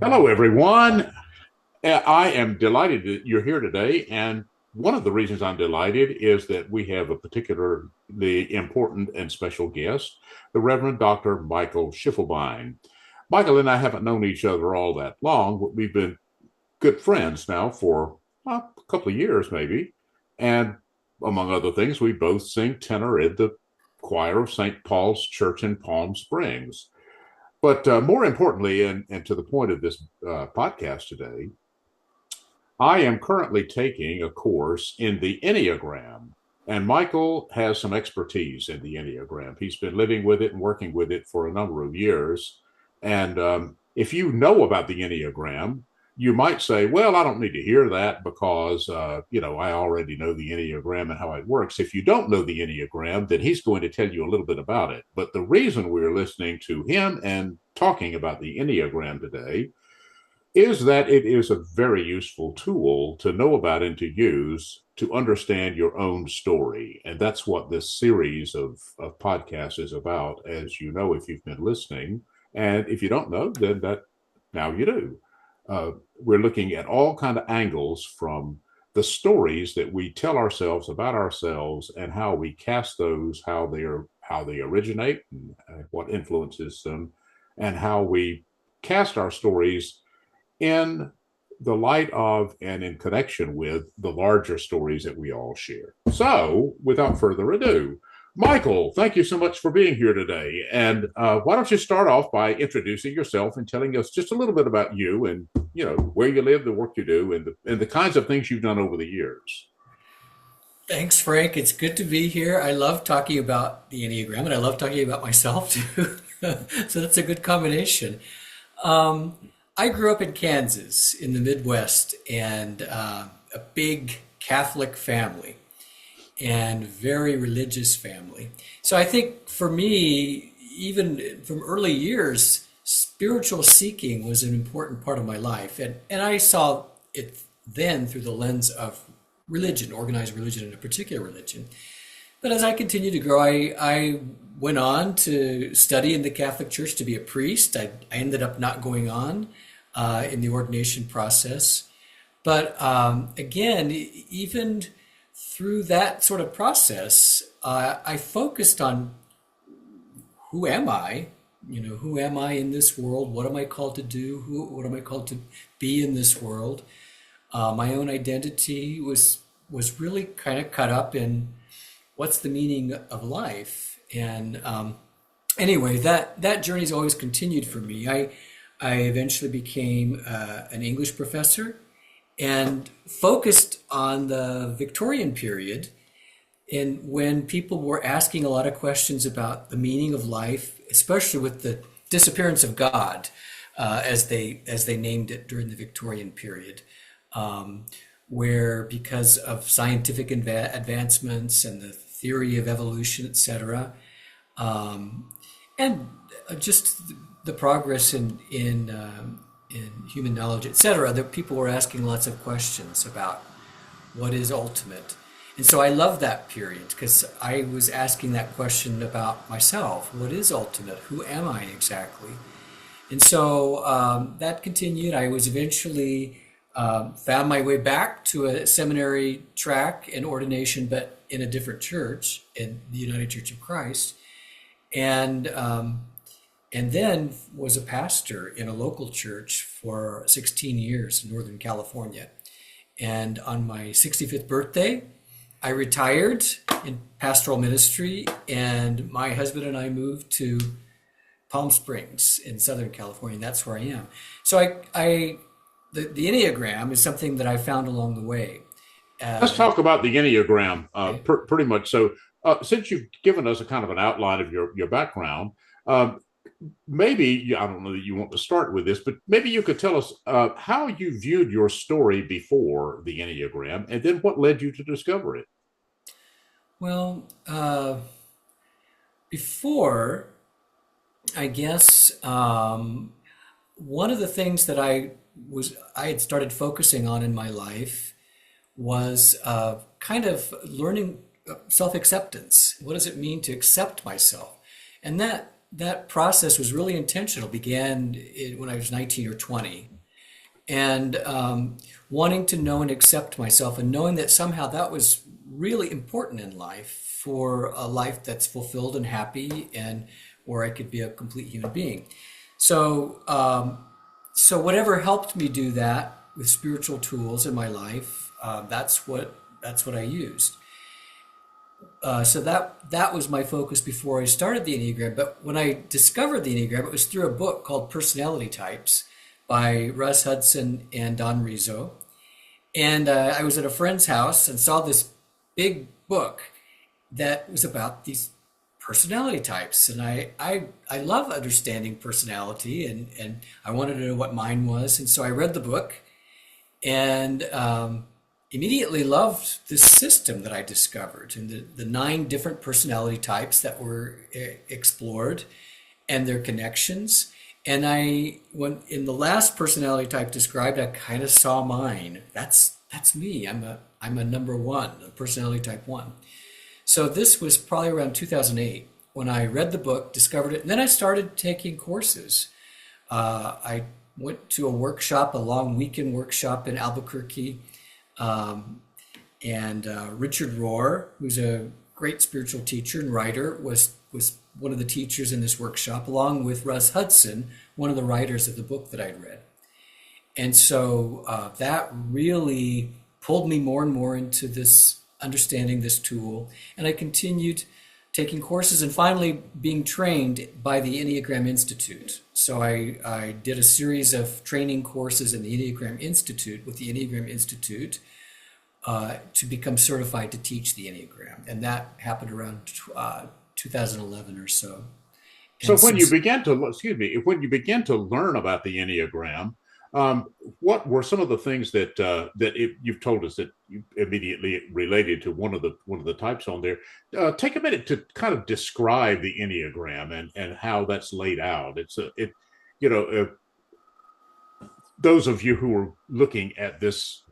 Hello, everyone. I am delighted that you're here today. And one of the reasons I'm delighted is that we have a particularly important and special guest, the Reverend Dr. Michael Schiefelbein. Michael and I haven't known each other all that long, but we've been good friends now for a couple of years, maybe. And among other things, we both sing tenor in the choir of St. Paul's Church in Palm Springs. But more importantly, and to the point of this podcast today, I am currently taking a course in the Enneagram. And Michael has some expertise in the Enneagram. He's been living with it and working with it for a number of years. And if you know about the Enneagram, you might say, well, I don't need to hear that because, I already know the Enneagram and how it works. If you don't know the Enneagram, then he's going to tell you a little bit about it. But the reason we're listening to him and talking about the Enneagram today is that it is a very useful tool to know about and to use to understand your own story. And that's what this series of podcasts is about, as you know, if you've been listening. And if you don't know, then that now you do. We're looking at all kind of angles from the stories that we tell ourselves about ourselves and how we cast those, how they originate, and what influences them, and how we cast our stories in the light of and in connection with the larger stories that we all share. So, without further ado, Michael, thank you so much for being here today. And why don't you start off by introducing yourself and telling us just a little bit about you and where you live, the work you do, and the kinds of things you've done over the years. Thanks, Frank. It's good to be here. I love talking about the Enneagram and I love talking about myself too. So that's a good combination. Um, I grew up in Kansas in the Midwest and a big Catholic family and very religious family. So I think for me, even from early years, spiritual seeking was an important part of my life. And I saw it then through the lens of religion, organized religion, and a particular religion. But as I continued to grow, I went on to study in the Catholic Church to be a priest. I ended up not going on in the ordination process. But again, even through that sort of process, I focused on who am I? Who am I in this world? What am I called to do? What am I called to be in this world? My own identity was really kind of cut up in what's the meaning of life. And anyway, that journey's always continued for me. I eventually became an English professor and focused on the Victorian period, and when people were asking a lot of questions about the meaning of life, especially with the disappearance of God, as they named it during the Victorian period, where because of scientific advancements and the theory of evolution, etc., and just the progress in human knowledge, etc., that people were asking lots of questions about what is ultimate. And so I love that period because I was asking that question about myself. What is ultimate? Who am I exactly? And so that continued. I was eventually found my way back to a seminary track and ordination, but in a different church, in the United Church of Christ. And then was a pastor in a local church for 16 years in Northern California. And on my 65th birthday, I retired in pastoral ministry, and my husband and I moved to Palm Springs in Southern California, and that's where I am. So the Enneagram is something that I found along the way. Let's Uh, talk about the Enneagram okay. pretty much. So, since you've given us a kind of an outline of your background, um, maybe I don't know that you want to start with this, but maybe you could tell us how you viewed your story before the Enneagram, and then what led you to discover it. Well, before, I guess one of the things that I had started focusing on in my life was kind of learning self-acceptance. What does it mean to accept myself? And that that process was really intentional. Began when I was 19 or 20, and wanting to know and accept myself, and knowing that somehow that was really important in life for a life that's fulfilled and happy, and where I could be a complete human being. So, so whatever helped me do that with spiritual tools in my life, that's what I used. So that was my focus before I started the Enneagram. But when I discovered the Enneagram, it was through a book called Personality Types by Russ Hudson and Don Rizzo. And I was at a friend's house and saw this big book that was about these personality types. And I love understanding personality, and I wanted to know what mine was. And so I read the book, and immediately loved this system that I discovered, and the nine different personality types that were explored and their connections. And when in the last personality type described, I kind of saw mine. That's me. I'm a number one, a personality type one. So this was probably around 2008 when I read the book, discovered it, and then I started taking courses. I went to a workshop, a long weekend workshop in Albuquerque, and Richard Rohr, who's a great spiritual teacher and writer, was one of the teachers in this workshop, along with Russ Hudson, one of the writers of the book that I'd read. And so that really pulled me more and more into this understanding this tool. And I continued taking courses and finally being trained by the Enneagram Institute. So I did a series of training courses in the Enneagram Institute with the Enneagram Institute to become certified to teach the Enneagram. And that happened around 2011 or so. So And when you since began to, excuse me, when you began to learn about the Enneagram, what were some of the things that you've told us that you immediately related to one of the types on there? Take a minute to kind of describe the Enneagram and how that's laid out. You know, those of you who are looking at this,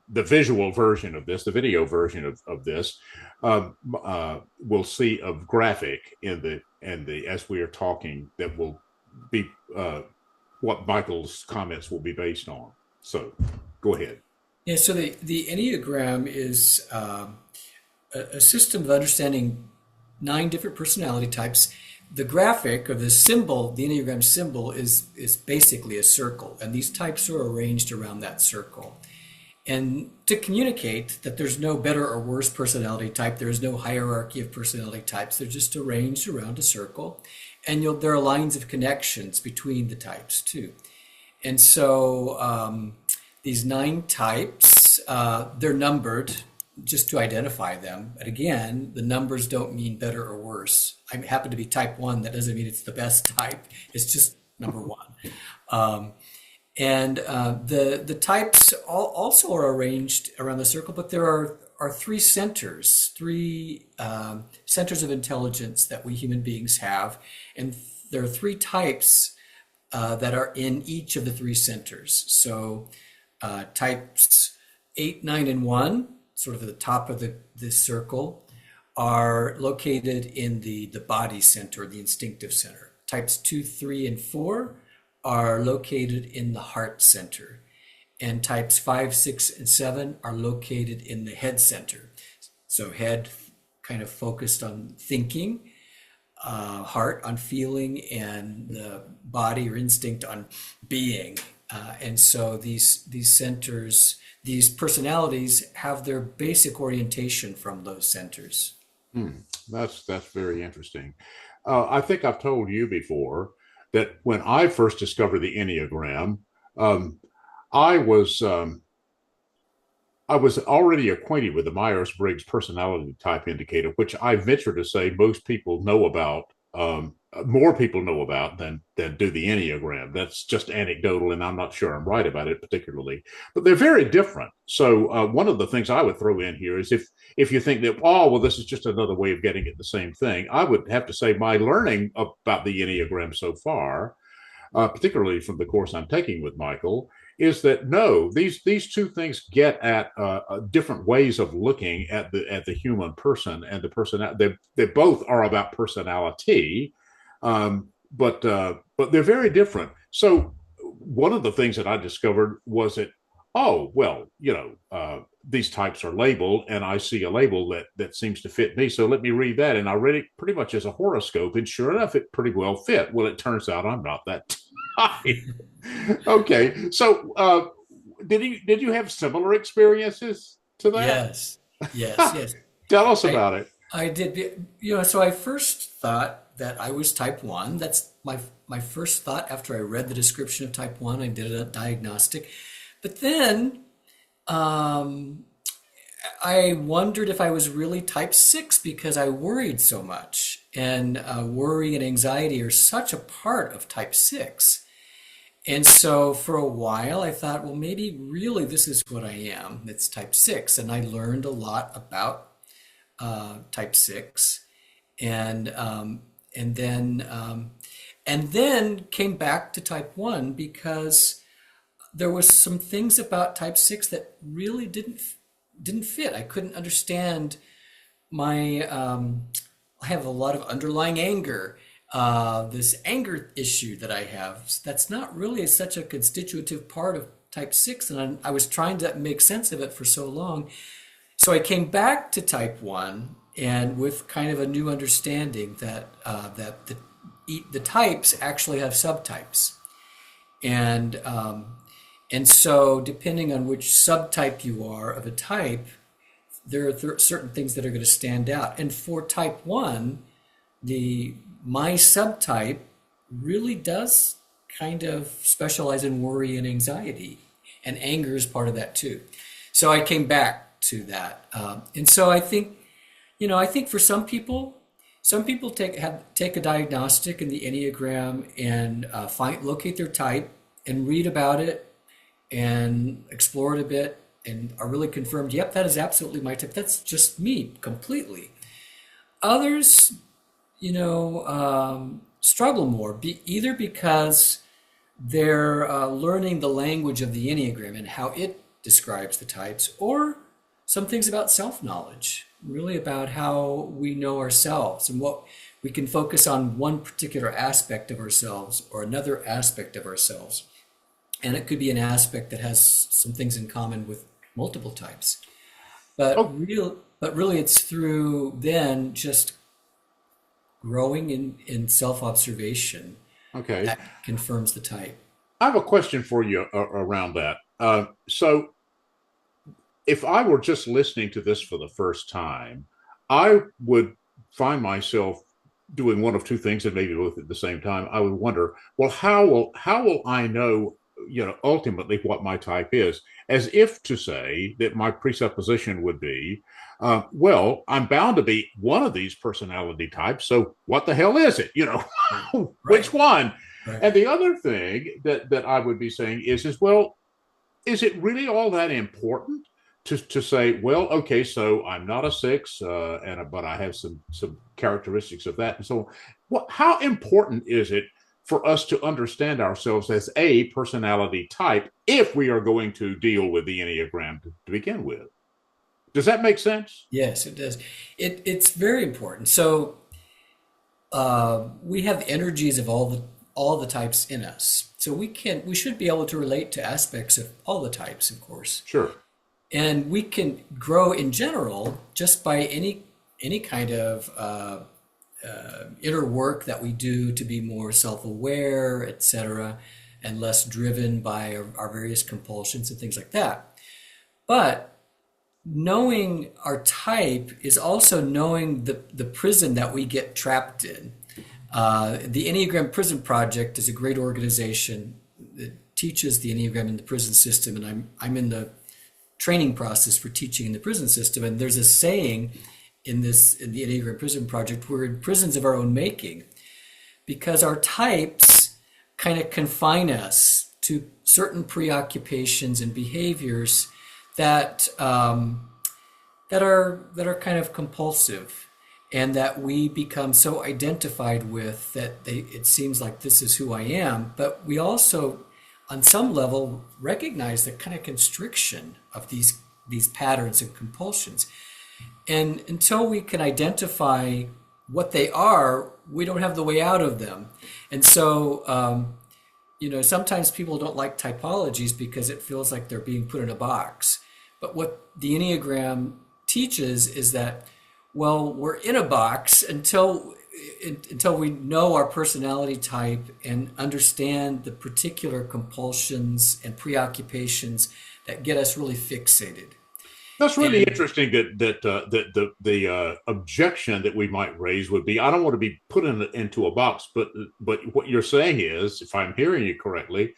the visual version of this, the video version of this, will see a graphic in the as we are talking that will be what Michael's comments will be based on. So, go ahead. Yeah, so the Enneagram is a system of understanding nine different personality types. The graphic or the symbol, the Enneagram symbol, is basically a circle, and these types are arranged around that circle. And to communicate that there's no better or worse personality type, there is no hierarchy of personality types, they're just arranged around a circle. And there are lines of connections between the types too. And so these nine types, they're numbered just to identify them. But again, the numbers don't mean better or worse. I happen to be type one. That doesn't mean it's the best type. It's just number one. And the types also are arranged around the circle, but there are three centers, three centers of intelligence that we human beings have. And there are three types that are in each of the three centers. So types 8, 9, and 1, sort of at the top of the circle, are located in the body center, the instinctive center. Types 2, 3, and 4 are located in the heart center. And types 5, 6, and 7 are located in the head center. So head kind of focused on thinking, heart on feeling, and the body or instinct on being. And so these centers, these personalities have their basic orientation from those centers. That's very interesting. I think I've told you before that when I first discovered the Enneagram, um, I was I was already acquainted with the Myers-Briggs personality type indicator, which I venture to say most people know about, more people know about than do the Enneagram. That's just anecdotal, and I'm not sure I'm right about it particularly. But they're very different. So one of the things I would throw in here is if you think that, oh, well, this is just another way of getting at the same thing, I would have to say my learning about the Enneagram so far, particularly from the course I'm taking with Michael, is that no, these two things get at different ways of looking at the human person and the person. They both are about personality, But they're very different. So one of the things that I discovered was that, oh well, these types are labeled, and I see a label that seems to fit me. So let me read that, and I read it pretty much as a horoscope, and sure enough, it pretty well fit. Well, it turns out I'm not that type. Okay, so did you have similar experiences to that? Yes, yes, yes. Tell us I about it. I did, so I first thought that I was type 1. That's my first thought after I read the description of type 1. I did a diagnostic. But then um, I wondered if I was really type 6 because I worried so much. And worry and anxiety are such a part of type 6. And so for a while, I thought, well, maybe really this is what I am. It's type 6. And I learned a lot about type 6, and and then and then came back to type 1 because there was some things about type 6 that really didn't fit. I couldn't understand my I have a lot of underlying anger. This anger issue that I have, that's not really such a constitutive part of type 6, and I was trying to make sense of it for so long. So I came back to type 1 and with kind of a new understanding that the types actually have subtypes. And and so depending on which subtype you are of a type, there are certain things that are going to stand out. And for type 1, the my subtype really does kind of specialize in worry and anxiety, and anger is part of that too. So I came back to that, and so I think for some people take a diagnostic in the Enneagram and find locate their type and read about it and explore it a bit and are really confirmed. Yep, that is absolutely my type. That's just me completely. Others, struggle more, either because they're learning the language of the Enneagram and how it describes the types, or some things about self knowledge, really about how we know ourselves and what we can focus on one particular aspect of ourselves or another aspect of ourselves. And it could be an aspect that has some things in common with multiple types. Oh, But really it's through then just growing in self-observation okay. that confirms the type. I have a question for you around that. So, if I were just listening to this for the first time, I would find myself doing one of two things, and maybe both at the same time. I would wonder, well, how will I know, ultimately what my type is? As if to say that my presupposition would be, well, I'm bound to be one of these personality types. So what the hell is it? Right, Which right, one? right. And the other thing that I would be saying is well, is it really all that important to say, well, okay, so I'm not a six, but I have some characteristics of that, and so how important is it for us to understand ourselves as a personality type if we are going to deal with the Enneagram to begin with? Does that make sense? Yes, it does. It's very important. So we have energies of all the types in us. So we should be able to relate to aspects of all the types, of course. Sure. And we can grow in general just by any kind of inner work that we do to be more self-aware, etc., and less driven by our various compulsions and things like that. But knowing our type is also knowing the prison that we get trapped in. The Enneagram Prison Project is a great organization that teaches the Enneagram in the prison system, and I'm in the training process for teaching in the prison system. And there's a saying in the Enneagram Prison Project: we're in prisons of our own making, because our types kind of confine us to certain preoccupations and behaviors that that are kind of compulsive, and that we become so identified with that it seems like this is who I am. But we also, on some level, recognize the kind of constriction of these patterns and compulsions. And until we can identify what they are, we don't have the way out of them. And so, sometimes people don't like typologies because it feels like they're being put in a box. But what the Enneagram teaches is that, well, we're in a box until we know our personality type and understand the particular compulsions and preoccupations that get us really fixated. That's really And interesting that the objection that we might raise would be, I don't want to be put into a box, but what you're saying is, if I'm hearing you correctly,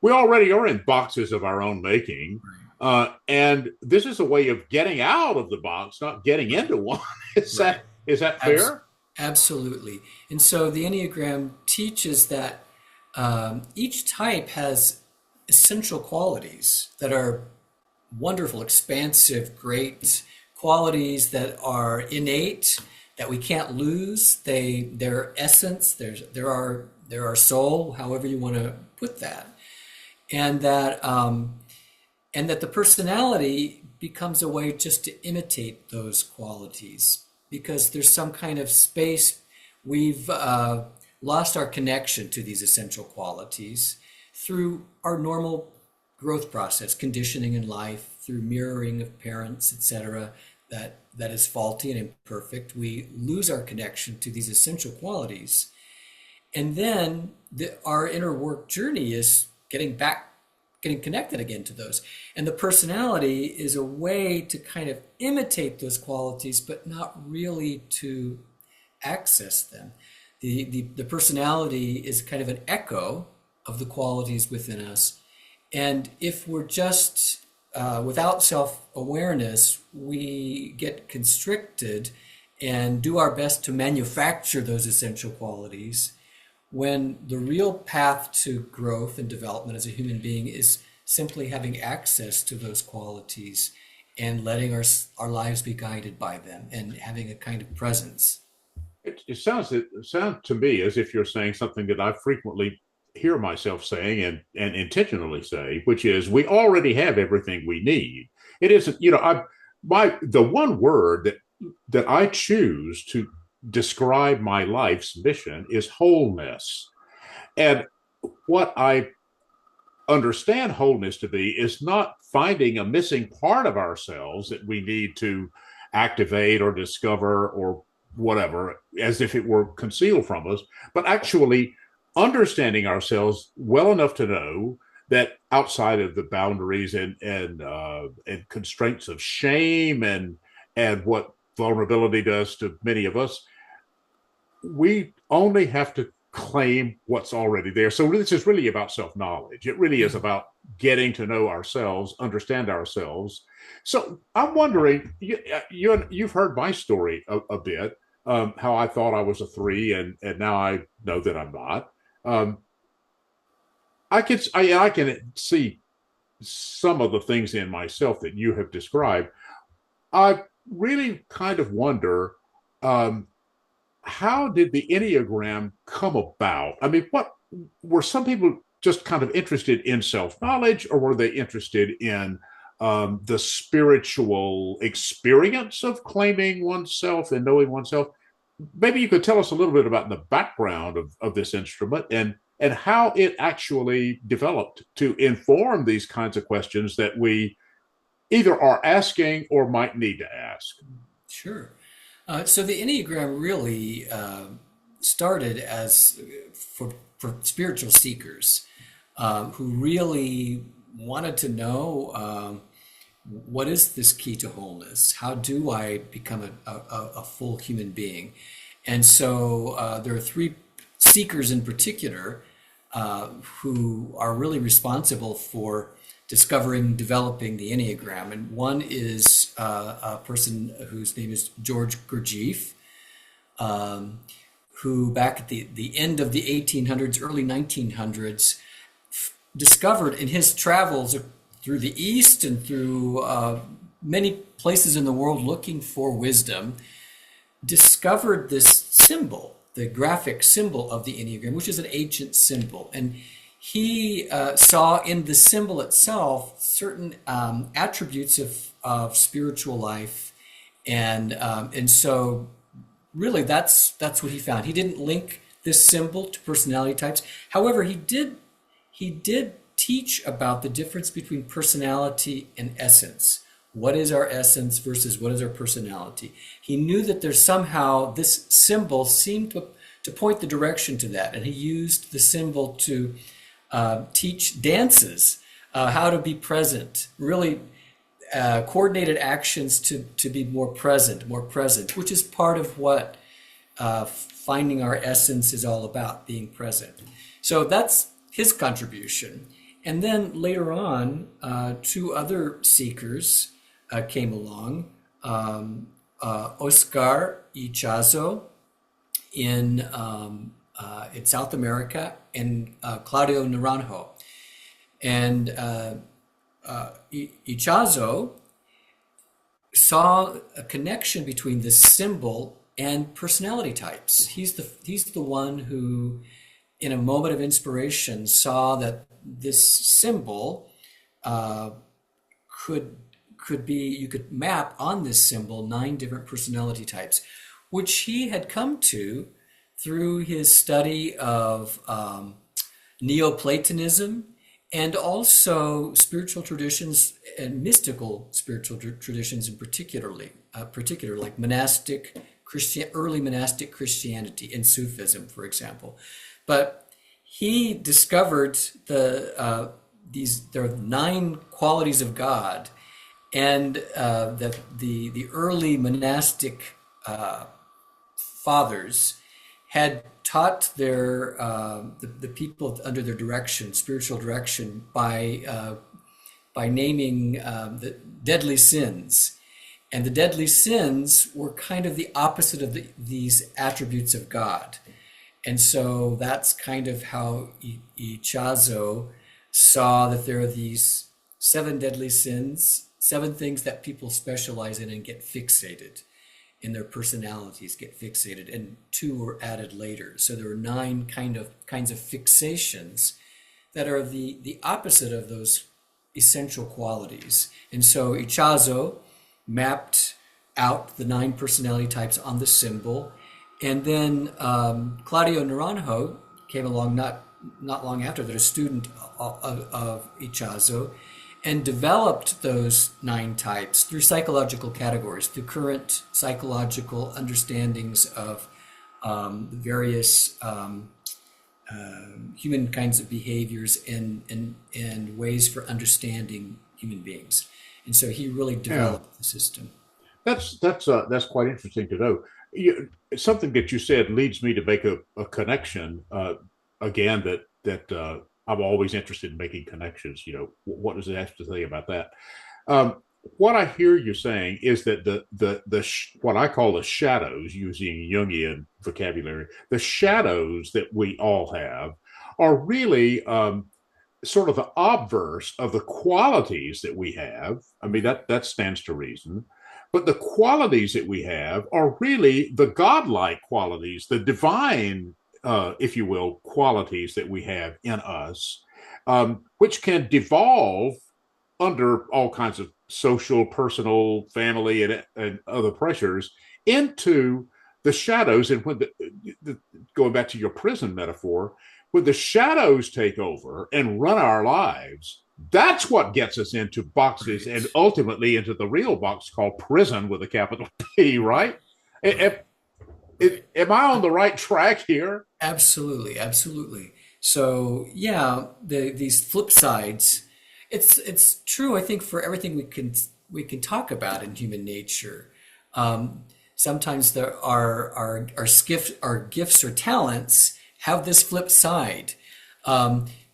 we already are in boxes of our own making, and this is a way of getting out of the box, not getting into one. is right, that is that abs- fair? absolutely. And so the Enneagram teaches that each type has essential qualities that are wonderful, expansive, great qualities that are innate, that we can't lose. Their essence, they're our soul, however you want to put that, and that the personality becomes a way just to imitate those qualities because there's some kind of space we've lost our connection to these essential qualities through our normal growth process, conditioning in life, through mirroring of parents, etc., that is faulty and imperfect. We lose our connection to these essential qualities. And then our inner work journey is getting connected again to those. And the personality is a way to kind of imitate those qualities, but not really to access them. The personality is kind of an echo of the qualities within us. And if we're just without self-awareness, we get constricted and do our best to manufacture those essential qualities when the real path to growth and development as a human being is simply having access to those qualities and letting our lives be guided by them and having a kind of presence. It sounds to me as if you're saying something that I frequently hear myself saying and intentionally say, which is we already have everything we need. It isn't, the one word that I choose to describe my life's mission is wholeness. And what I understand wholeness to be is not finding a missing part of ourselves that we need to activate or discover or whatever, as if it were concealed from us, but actually understanding ourselves well enough to know that outside of the boundaries and constraints of shame and what vulnerability does to many of us, we only have to claim what's already there. So this is really about self-knowledge. It really is about getting to know ourselves, understand ourselves. So I'm wondering, you've heard my story a bit, how I thought I was a three, and now I know that I'm not. Um, I can see some of the things in myself that you have described. I really kind of wonder, um, how did the Enneagram come about? I mean, what were some people just kind of interested in self knowledge, or were they interested in the spiritual experience of claiming oneself and knowing oneself? Maybe you could tell us a little bit about the background of this instrument and how it actually developed to inform these kinds of questions that we either are asking or might need to ask. Sure. So the Enneagram really started as for spiritual seekers who really wanted to know what is this key to wholeness? How do I become a full human being? And so there are three seekers in particular who are really responsible for discovering, developing the Enneagram. And one is a person whose name is George Gurdjieff, who back at the end of the 1800s, early 1900s, discovered in his travels through the East and through many places in the world looking for wisdom, discovered this symbol, the graphic symbol of the Enneagram, which is an ancient symbol. And he saw in the symbol itself certain attributes of spiritual life, and so really, that's what he found. He didn't link this symbol to personality types. However, he did teach about the difference between personality and essence. What is our essence versus what is our personality? He knew that there's somehow this symbol seemed to point the direction to that, and he used the symbol to teach dances, how to be present, really coordinated actions to be more present, which is part of what finding our essence is all about, being present. So that's his contribution. And then later on, two other seekers came along, Oscar Ichazo in South America, and Claudio Naranjo. And Ichazo saw a connection between this symbol and personality types. He's the one who, in a moment of inspiration, saw that this symbol could be, you could map on this symbol 9 different personality types, which he had come to through his study of Neoplatonism and also spiritual traditions and mystical spiritual traditions in particular like early monastic Christianity and Sufism, for example. But he discovered there are 9 qualities of God, and that the early monastic fathers had taught the people under their direction, spiritual direction, by naming the deadly sins. And the deadly sins were kind of the opposite of these attributes of God. And so that's kind of how Ichazo saw that there are these 7 deadly sins, 7 things that people specialize in and get fixated in their personalities, get fixated, and 2 were added later. So there are 9 kinds of fixations that are the opposite of those essential qualities. And so Ichazo mapped out the 9 personality types on the symbol, and then Claudio Naranjo came along not long after that, a student of Ichazo, and developed those 9 types through psychological categories, through current psychological understandings of various human kinds of behaviors and ways for understanding human beings. And so he really developed the system. That's quite interesting to know. Something that you said leads me to make a connection again that I'm always interested in making connections. What does it have to say about that? What I hear you saying is that what I call the shadows, using Jungian vocabulary, the shadows that we all have are really sort of the obverse of the qualities that we have. I mean, that stands to reason. But the qualities that we have are really the godlike qualities, the divine, if you will, qualities that we have in us, which can devolve under all kinds of social, personal, family, and other pressures into the shadows. And when going back to your prison metaphor, when the shadows take over and run our lives, that's what gets us into boxes and ultimately into the real box called prison with a capital P, right? Am I on the right track here? Absolutely, absolutely. So yeah, these flip sides. It's true. I think for everything we can talk about in human nature, sometimes there are our gifts or talents have this flip side.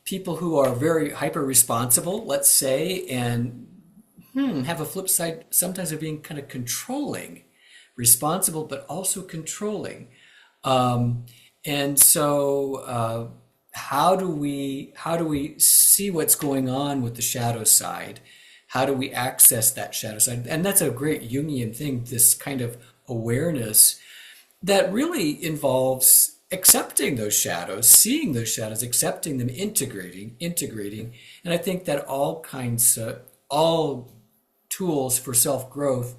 People who are very hyper responsible, let's say, and have a flip side sometimes of being kind of controlling, responsible but also controlling. And so how do we see what's going on with the shadow side? How do we access that shadow side? And that's a great Jungian thing, this kind of awareness that really involves accepting those shadows, seeing those shadows, accepting them, integrating. And I think that all tools for self-growth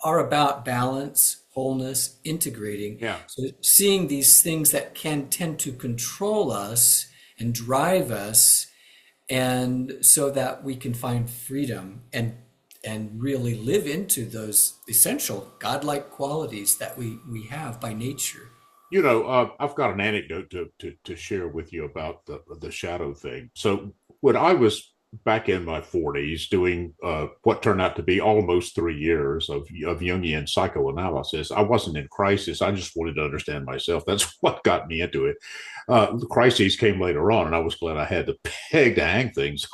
are about balance, wholeness, integrating. Yeah. So seeing these things that can tend to control us and drive us, and so that we can find freedom and really live into those essential godlike qualities that we have by nature. I've got an anecdote to share with you about the shadow thing. So when I was back in my 40s doing what turned out to be almost 3 years of Jungian psychoanalysis, I wasn't in crisis. I just wanted to understand myself. That's what got me into it. The crises came later on, and I was glad I had the peg to hang things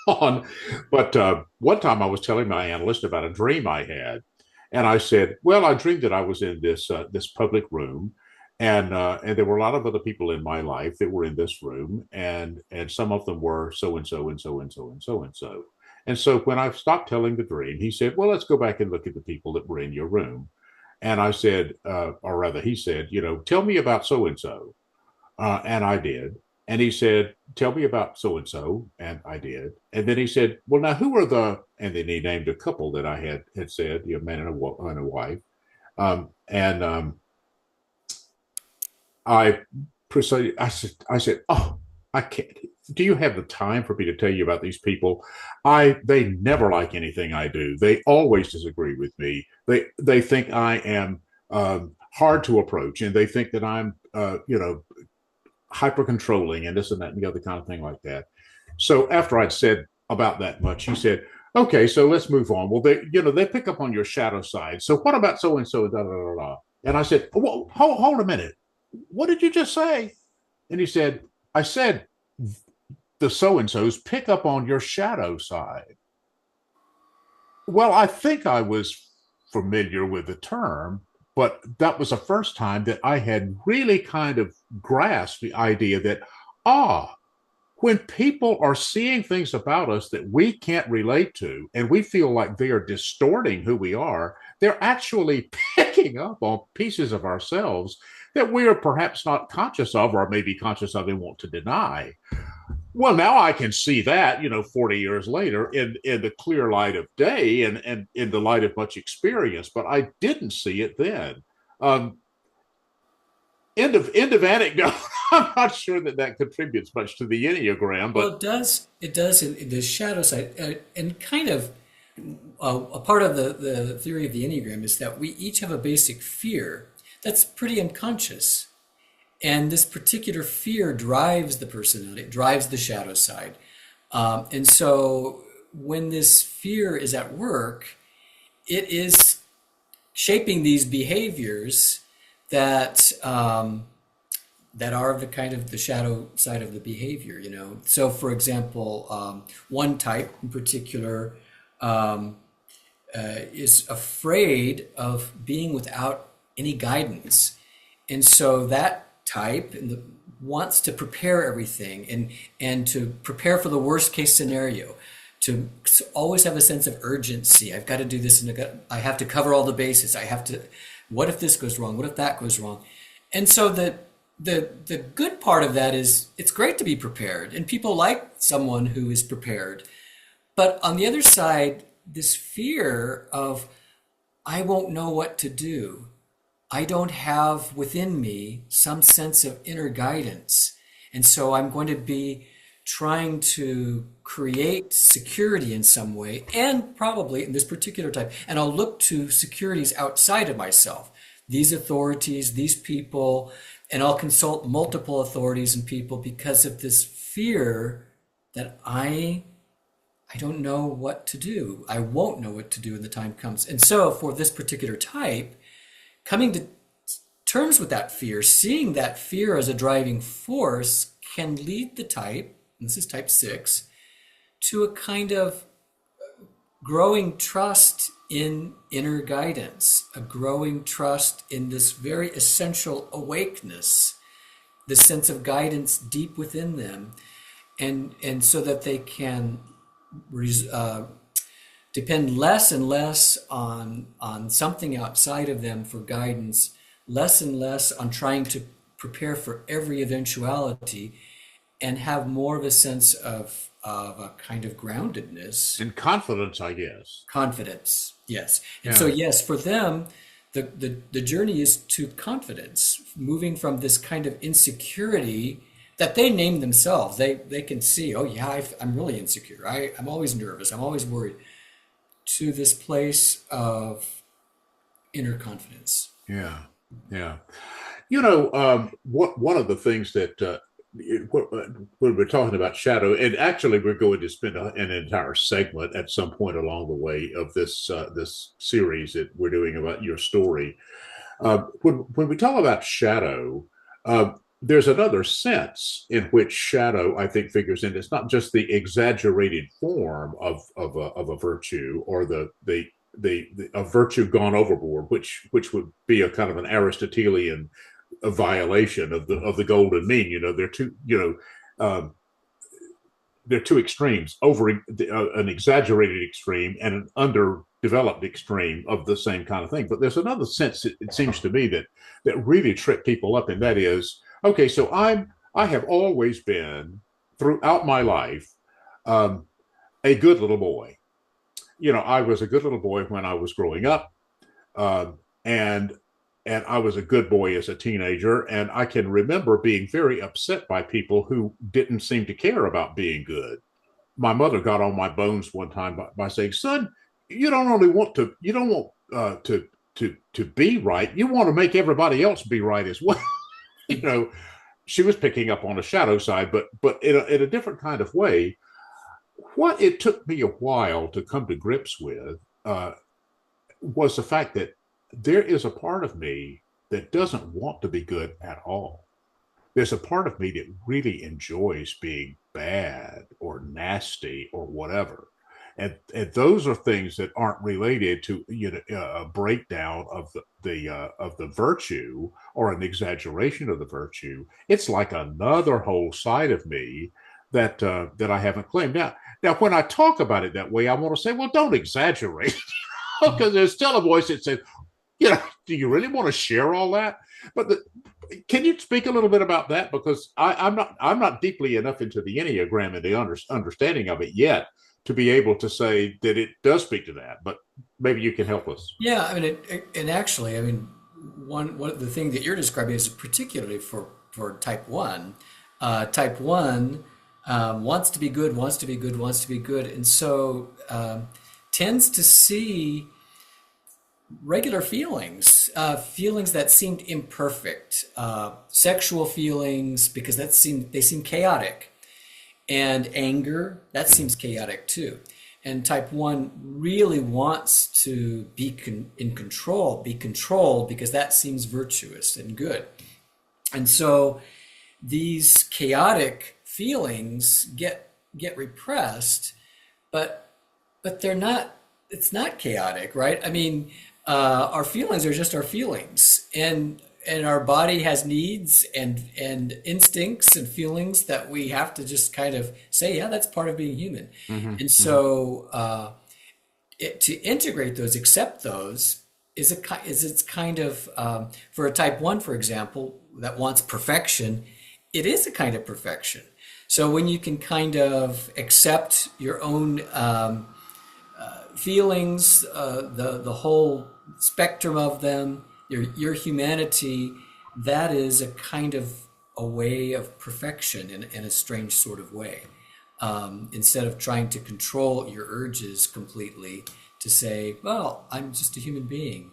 on. But one time I was telling my analyst about a dream I had, and I said, "Well, I dreamed that I was in this public room, and there were a lot of other people in my life that were in this room, and some of them were so and so and so and so and so and so." And so when I stopped telling the dream, he said, "Well, let's go back and look at the people that were in your room." And I said, or rather, he said, "Tell me about so and so." And I did. And he said, "Tell me about so and so." And I did. And then he said, "Well, now who are the," and then he named a couple that I had said, a man and a wife. And I proceeded, I said, "Oh, I can't. Do you have the time for me to tell you about these people? They never like anything I do. They always disagree with me. They think I am hard to approach, and they think that I'm, hyper controlling and this and that and the other kind of thing like that." So after I'd said about that much, he said, "Okay, so let's move on. Well, they pick up on your shadow side. So what about so and so? Da da da da." And I said, "Well, hold a minute. What did you just say?" And he said, "I said the so and so's pick up on your shadow side." Well, I think I was familiar with the term, but that was the first time that I had really kind of grasped the idea that, ah, when people are seeing things about us that we can't relate to and we feel like they are distorting who we are, they're actually picking up on pieces of ourselves that we are perhaps not conscious of or maybe conscious of and want to deny. Well, now I can see that, 40 years later in the clear light of day and in the light of much experience, but I didn't see it then. Um, end of anecdote. I'm not sure that contributes much to the Enneagram, Well, but it does in the shadow side, and kind of a part of the theory of the Enneagram is that we each have a basic fear that's pretty unconscious. And this particular fear drives the personality, drives the shadow side. And so when this fear is at work, it is shaping these behaviors that that are the kind of the shadow side of the behavior, you know. So, for example, one type in particular is afraid of being without any guidance, and so that type wants to prepare everything and to prepare for the worst case scenario, to always have a sense of urgency. I've got to do this, and I have to cover all the bases. I have to. What if this goes wrong? What if that goes wrong? And so the good part of that is it's great to be prepared, and people like someone who is prepared. But on the other side, this fear of I won't know what to do. I don't have within me some sense of inner guidance. And so I'm going to be trying to create security in some way, and probably in this particular type. And I'll look to securities outside of myself, these authorities, these people, and I'll consult multiple authorities and people because of this fear that I don't know what to do. I won't know what to do when the time comes. And so for this particular type, coming to terms with that fear, seeing that fear as a driving force can lead the type, and this is type 6, to a kind of growing trust in inner guidance, a growing trust in this very essential awakeness, the sense of guidance deep within them, and so that they can depend less and less on something outside of them for guidance, less and less on trying to prepare for every eventuality, and have more of a sense of of a kind of groundedness, And confidence, I guess. confidence. Yes. And so, Yeah. yes, for them, the journey is to confidence, moving from this kind of insecurity that they name themselves. They can see, oh, yeah, I'm really insecure. I'm always nervous. I'm always worried, to this place of inner confidence. Yeah. Yeah. One of the things that when we're talking about shadow, and actually we're going to spend an entire segment at some point along the way of this series that we're doing about your story. When we talk about shadow, there's another sense in which shadow, I think, figures in. It's not just the exaggerated form of a virtue, or the a virtue gone overboard, which would be a kind of an Aristotelian a violation of the golden mean. They're two. They're two extremes, over an exaggerated extreme and an underdeveloped extreme of the same kind of thing. But there's another sense, it seems to me, that really trip people up, and that is, okay, so I have always been, throughout my life, um, a good little boy. I was a good little boy when I was growing up, and I was a good boy as a teenager. And I can remember being very upset by people who didn't seem to care about being good. My mother got on my bones one time by saying, "Son, you don't want to be right. You want to make everybody else be right as well." you know, she was picking up on a shadow side, but in a different kind of way. What it took me a while to come to grips with was the fact that there is a part of me that doesn't want to be good at all. There's a part of me that really enjoys being bad or nasty or whatever. And those are things that aren't related to a breakdown of the virtue or an exaggeration of the virtue. It's like another whole side of me that I haven't claimed. Now, when I talk about it that way, I want to say, well, don't exaggerate, because there's still a voice that says, do you really want to share all that? But can you speak a little bit about that? Because I'm not deeply enough into the Enneagram and the understanding of it yet to be able to say that it does speak to that. But maybe you can help us. Yeah, I mean, and actually, I mean, one of the thing that you're describing is particularly for type one. Type one wants to be good, wants to be good, wants to be good, and so tends to see regular feelings, feelings that seemed imperfect, sexual feelings, because they seem chaotic, and anger, that seems chaotic too. And type 1 really wants to be in control, be controlled, because that seems virtuous and good. And so these chaotic feelings get repressed, but they're not, it's not chaotic, right? I mean, our feelings are just our feelings, and our body has needs and instincts and feelings that we have to just kind of say, yeah, that's part of being human. Mm-hmm, And mm-hmm. so to integrate those, accept those, is it's kind of for a type one, for example, that wants perfection. It is a kind of perfection. So when you can kind of accept your own feelings, the whole spectrum of them, your humanity, that is a kind of a way of perfection in a strange sort of way. Instead of trying to control your urges completely, to say, well, I'm just a human being,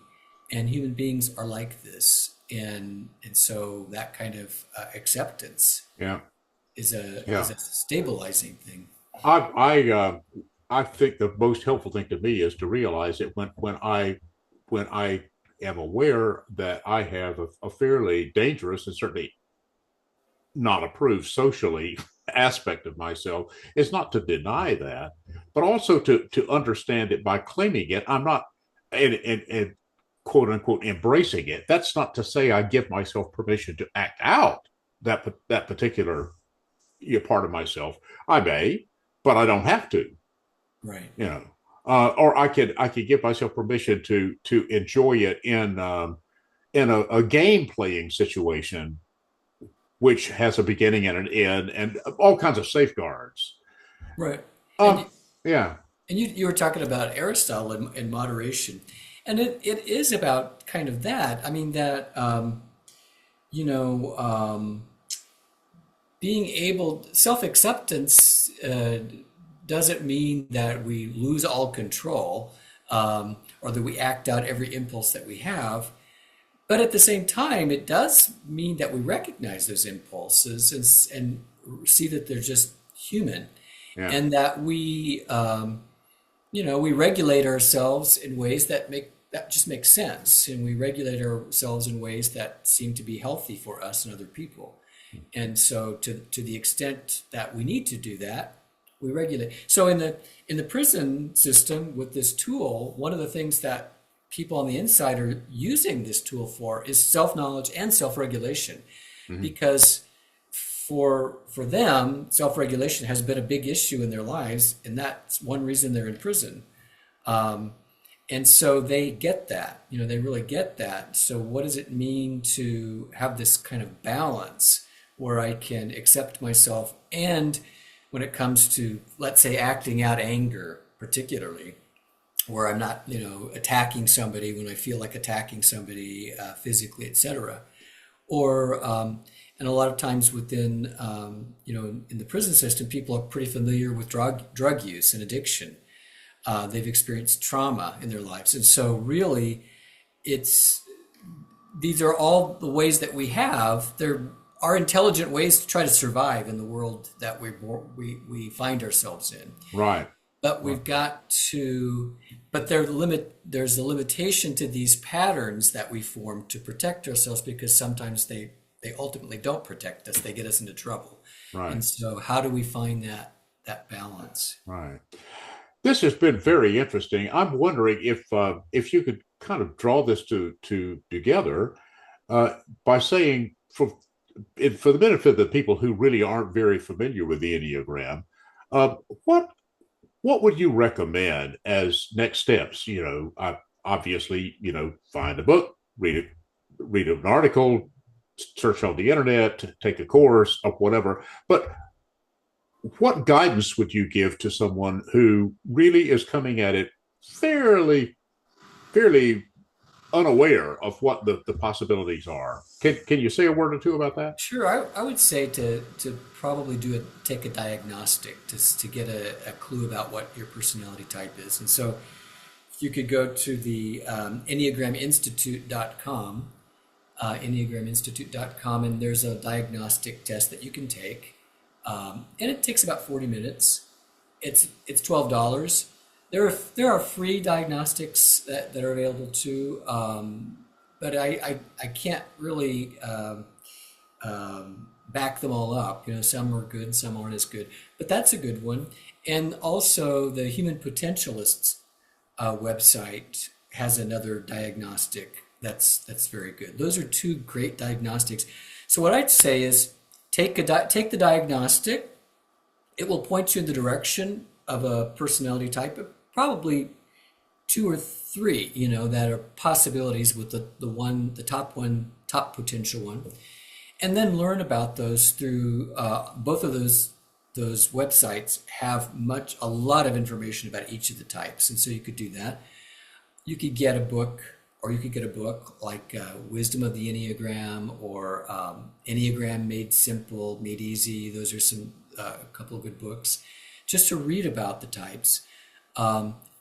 and human beings are like this, and so that kind of acceptance Yeah, is yeah. a stabilizing thing. I I I think the most helpful thing to me is to realize that when I am aware that I have a fairly dangerous and certainly not approved socially aspect of myself, is not to deny that, but also to understand it by claiming it. I'm not and quote unquote embracing it. That's not to say I give myself permission to act out that particular part of myself. I may, but I don't have to. Right. You know, or I could give myself permission to enjoy it in a game playing situation, which has a beginning and an end and all kinds of safeguards. Right. And Um, yeah, you were talking about Aristotle and moderation, and it is about kind of that. I mean that you know being able self-acceptance doesn't mean that we lose all control or that we act out every impulse that we have. But at the same time, it does mean that we recognize those impulses and see that they're just human, yeah, and that we regulate ourselves in ways that just make sense, and we regulate ourselves in ways that seem to be healthy for us and other people. And so, to the extent that we need to do that, we regulate. So in the prison system with this tool, one of the things that people on the inside are using this tool for is self-knowledge and self-regulation, hmm, because for them, self-regulation has been a big issue in their lives, and that's one reason they're in prison. And so they get that, they really get that. So what does it mean to have this kind of balance where I can accept myself, and when it comes to, let's say, acting out anger, particularly, where I'm not, attacking somebody when I feel like attacking somebody physically, etc. Or and a lot of times within, in the prison system, people are pretty familiar with drug use and addiction. They've experienced trauma in their lives, and so really, it's these are all the ways that we have. There are intelligent ways to try to survive in the world that we find ourselves in. right, But right, we've got to, but there's a limitation to these patterns that we form to protect ourselves, because sometimes they ultimately don't protect us. They get us into trouble. right, And so how do we find that balance? right. This has been very interesting. I'm wondering if you could kind of draw this to together uh, by saying for the benefit of the people who really aren't very familiar with the Enneagram, uh, what what would you recommend as next steps? Obviously, find a book, read an article, search on the internet, take a course or whatever. But what guidance would you give to someone who really is coming at it fairly unaware of what the possibilities are? Can you say a word or two about that? Sure, I would say to probably take a diagnostic to get a clue about what your personality type is. And so you could go to the enneagraminstitute.com, enneagraminstitute.com, and there's a diagnostic test that you can take. And it takes about 40 minutes. It's $12. There are free diagnostics that are available too, but I can't really back them all up. Some are good, some aren't as good, but that's a good one. And also the Human Potentialists website has another diagnostic that's very good. Those are two great diagnostics. So what I'd say is take the diagnostic. It will point you in the direction of a personality type, but probably two or three, that are possibilities with the top potential one, and then learn about those through both of those websites have a lot of information about each of the types, and so you could do that. You could get a book, or you could get a book like Wisdom of the Enneagram, or Enneagram Made Simple, Made Easy. Those are a couple of good books just to read about the types.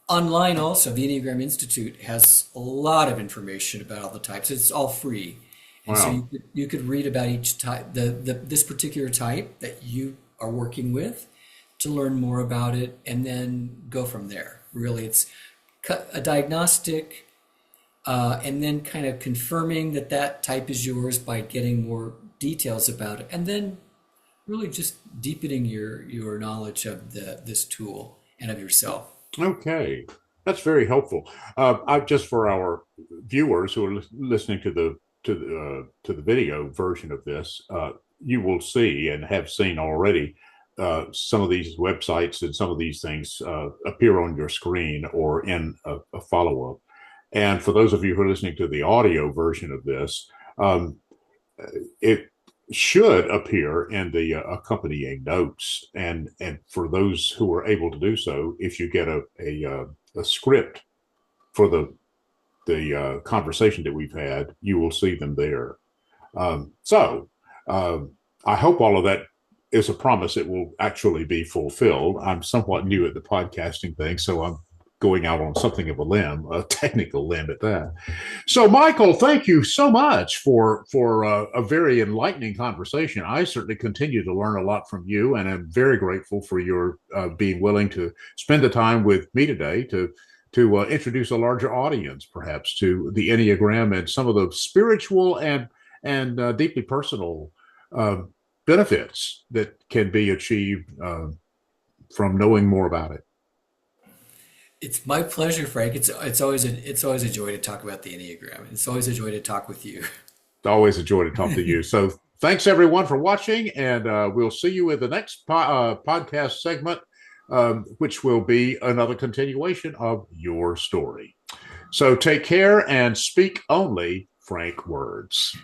Online also, the Enneagram Institute has a lot of information about all the types. It's all free. And so Wow. you could read about each type, this particular type that you are working with, to learn more about it, and then go from there. Really, it's a diagnostic, and then kind of confirming that type is yours by getting more details about it, and then really just deepening your knowledge of this tool and of yourself. Okay, that's very helpful. Just for our viewers who are listening to the video version of this, you will see and have seen already some of these websites and some of these things appear on your screen or in a follow up. And for those of you who are listening to the audio version of this, it should appear in the accompanying notes. And for those who are able to do so, if you get a script for the conversation that we've had, you will see them there. So I hope all of that is a promise that will actually be fulfilled. I'm somewhat new at the podcasting thing, so I'm going out on something of a limb, a technical limb at that. So, Michael, thank you so much for a very enlightening conversation. I certainly continue to learn a lot from you, and I'm very grateful for your being willing to spend the time with me today to introduce a larger audience, perhaps, to the Enneagram and some of the spiritual and deeply personal uh, benefits that can be achieved from knowing more about it. It's my pleasure, Frank. It's always a joy to talk about the Enneagram. It's always a joy to talk with you. It's always a joy to talk to you. So thanks everyone for watching, and we'll see you in the next podcast segment, which will be another continuation of your story. So take care and speak only frank words.